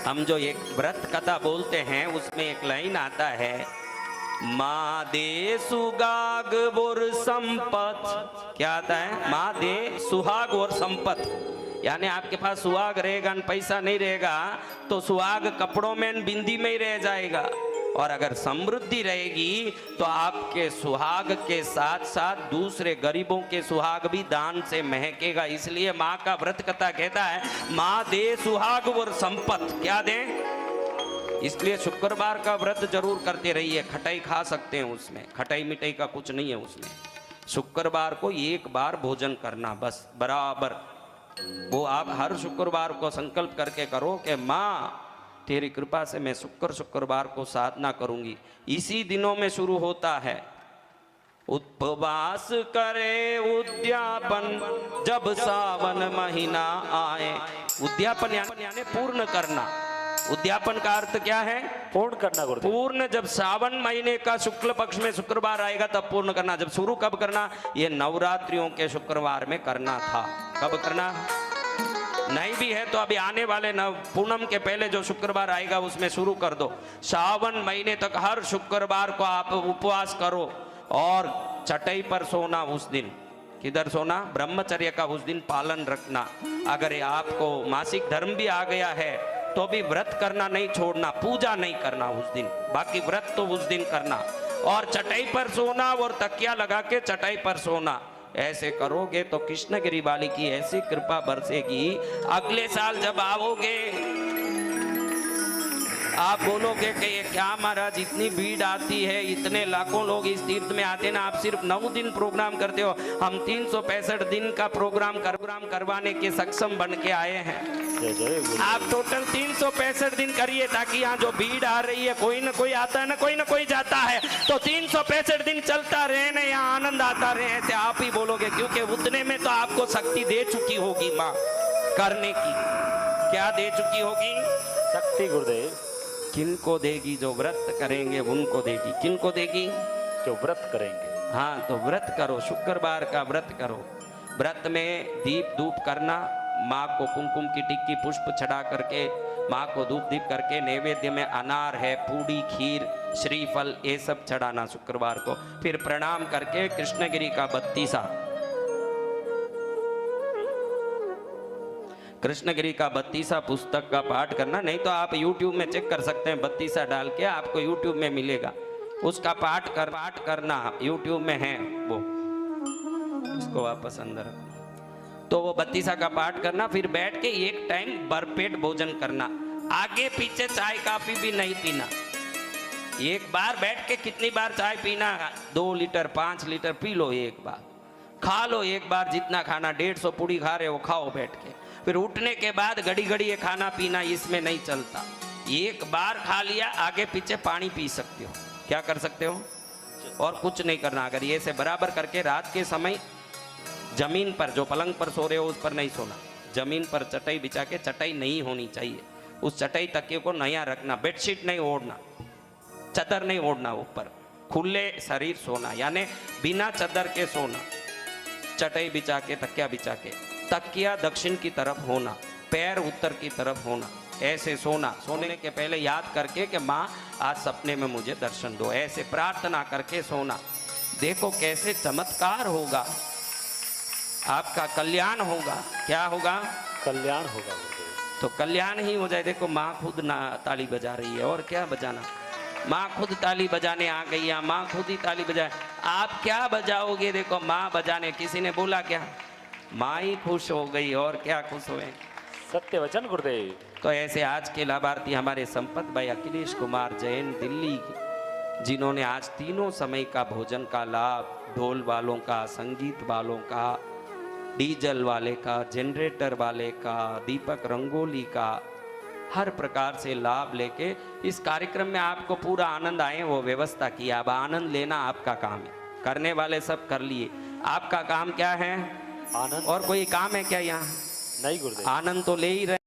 हम जो एक व्रत कथा बोलते हैं उसमें एक लाइन आता है, माँ दे सुहाग और संपत। क्या आता है? माँ दे सुहाग और संपत। यानी आपके पास सुहाग रहेगा न पैसा नहीं रहेगा तो सुहाग कपड़ों में बिंदी में ही रह जाएगा, और अगर समृद्धि रहेगी तो आपके सुहाग के साथ साथ दूसरे गरीबों के सुहाग भी दान से महकेगा। इसलिए माँ का व्रत कथा कहता है, माँ दे सुहाग और संपत। क्या दे? इसलिए शुक्रवार का व्रत जरूर करते रहिए। खटाई खा सकते हैं उसमें, खटाई मिठाई का कुछ नहीं है उसमें। शुक्रवार को एक बार भोजन करना बस बराबर। वो आप हर शुक्रवार को संकल्प करके करो कि माँ तेरी कृपा से मैं शुक्रवार को साधना करूंगी। इसी दिनों में शुरू होता है उपवास करे उद्यापन जब सावन महीना आए। उद्यापन यानी पूर्ण करना। उद्यापन का अर्थ क्या है? पूर्ण करना। पूर्ण जब सावन महीने का शुक्ल पक्ष में शुक्रवार आएगा तब पूर्ण करना। जब शुरू कब करना? ये नवरात्रियों के शुक्रवार में करना था। कब करना? नहीं भी है तो अभी आने वाले पूनम के पहले जो शुक्रवार आएगा उसमें शुरू कर दो। सावन महीने तक हर शुक्रवार को आप उपवास करो और चटाई पर सोना उस दिन। किधर सोना? ब्रह्मचर्य का उस दिन पालन रखना। अगर आपको मासिक धर्म भी आ गया है तो भी व्रत करना नहीं छोड़ना, पूजा नहीं करना उस दिन, बाकी व्रत तो उस दिन करना। और चटाई पर सोना और तकिया लगा के चटाई पर सोना। ऐसे करोगे तो कृष्णगिरी वाली की ऐसी कृपा बरसेगी। अगले साल जब आओगे आप बोलोगे कि ये क्या महाराज इतनी भीड़ आती है, इतने लाखों लोग इस तीर्थ में आते ना, आप सिर्फ 9 दिन प्रोग्राम करते हो। हम 365 दिन का प्रोग्राम करवाने के सक्षम बन के आए हैं। आप टोटल 365 दिन करिए ताकि यहाँ जो भीड़ आ रही है, कोई ना कोई आता है ना कोई जाता है, तो 365 दिन चलता रहे ना, यहाँ आनंद आता रहे। ऐसे आप ही बोलोगे क्योंकि उतने में तो आपको शक्ति दे चुकी होगी माँ करने की। क्या दे चुकी होगी? शक्ति गुरुदेव। किनको देगी? जो व्रत करेंगे उनको देगी। किनको देगी? जो व्रत करेंगे। हाँ, तो व्रत करो, शुक्रवार का व्रत करो। व्रत में दीप धूप करना, माँ को कुमकुम की टिक्की पुष्प चढ़ा करके, माँ को धूप दीप करके, नैवेद्य में अनार है, पूड़ी, खीर, श्रीफल, ये सब चढ़ाना शुक्रवार को। फिर प्रणाम करके कृष्णगिरी का 32 कृष्णगिरी का 32 पुस्तक का पाठ करना। नहीं तो आप YouTube में चेक कर सकते हैं, 32 डाल के आपको YouTube में मिलेगा। उसका पाठ करना YouTube में है वो, इसको वापस अंदर रखना। तो वो 32 का पाठ करना, फिर बैठ के एक टाइम भरपेट भोजन करना। आगे पीछे चाय काफी भी नहीं पीना। एक बार बैठ के कितनी बार चाय पीना? 2 लीटर 5 लीटर पी लो, एक बार खा लो। एक बार जितना खाना, 150 पूड़ी खा रहे हो खाओ बैठ के। फिर उठने के बाद घड़ी घड़ी ये खाना पीना इसमें नहीं चलता। एक बार खा लिया, आगे पीछे पानी पी सकते हो। क्या कर सकते हो? और कुछ नहीं करना। अगर ये से बराबर करके रात के समय जमीन पर, जो पलंग पर सो रहे हो उस पर नहीं सोना, जमीन पर चटाई बिछा के, चटाई नहीं होनी चाहिए, उस चटाई तकिए को नया रखना। बेडशीट नहीं ओढ़ना, चादर नहीं ओढ़ना, ऊपर खुले शरीर सोना, यानी बिना चादर के सोना। चटाई बिछा के, तकिया बिछा के, तकिया दक्षिण की तरफ होना, पैर उत्तर की तरफ होना, ऐसे सोना। सोने के पहले याद करके कि माँ आज सपने में मुझे दर्शन दो, ऐसे प्रार्थना करके सोना। देखो कैसे चमत्कार होगा, आपका कल्याण होगा। क्या होगा? कल्याण होगा। तो कल्याण ही हो जाए। देखो माँ खुद ना ताली बजा रही है, और क्या बजाना, माँ खुद ताली बजाने आ गई है, माँ खुद ही ताली बजाए। आप क्या बजाओगे? देखो माँ बजाने, किसी ने बोला क्या? माँ ही खुश हो गई, और क्या खुश हुए। सत्य वचन गुरुदेव। तो ऐसे आज के लाभार्थी हमारे संपत भाई अखिलेश कुमार जैन दिल्ली, जिन्होंने आज तीनों समय का भोजन का लाभ, ढोल वालों का, संगीत वालों का, डीजल वाले का, जनरेटर वाले का, दीपक रंगोली का, हर प्रकार से लाभ लेके इस कार्यक्रम में आपको पूरा आनंद आए वो व्यवस्था की। अब आनंद लेना आपका काम है। करने वाले सब कर लिए, आपका काम क्या है? आनंद। और कोई काम है क्या यहाँ? नहीं गुरुदेव। आनंद तो ले ही रहे।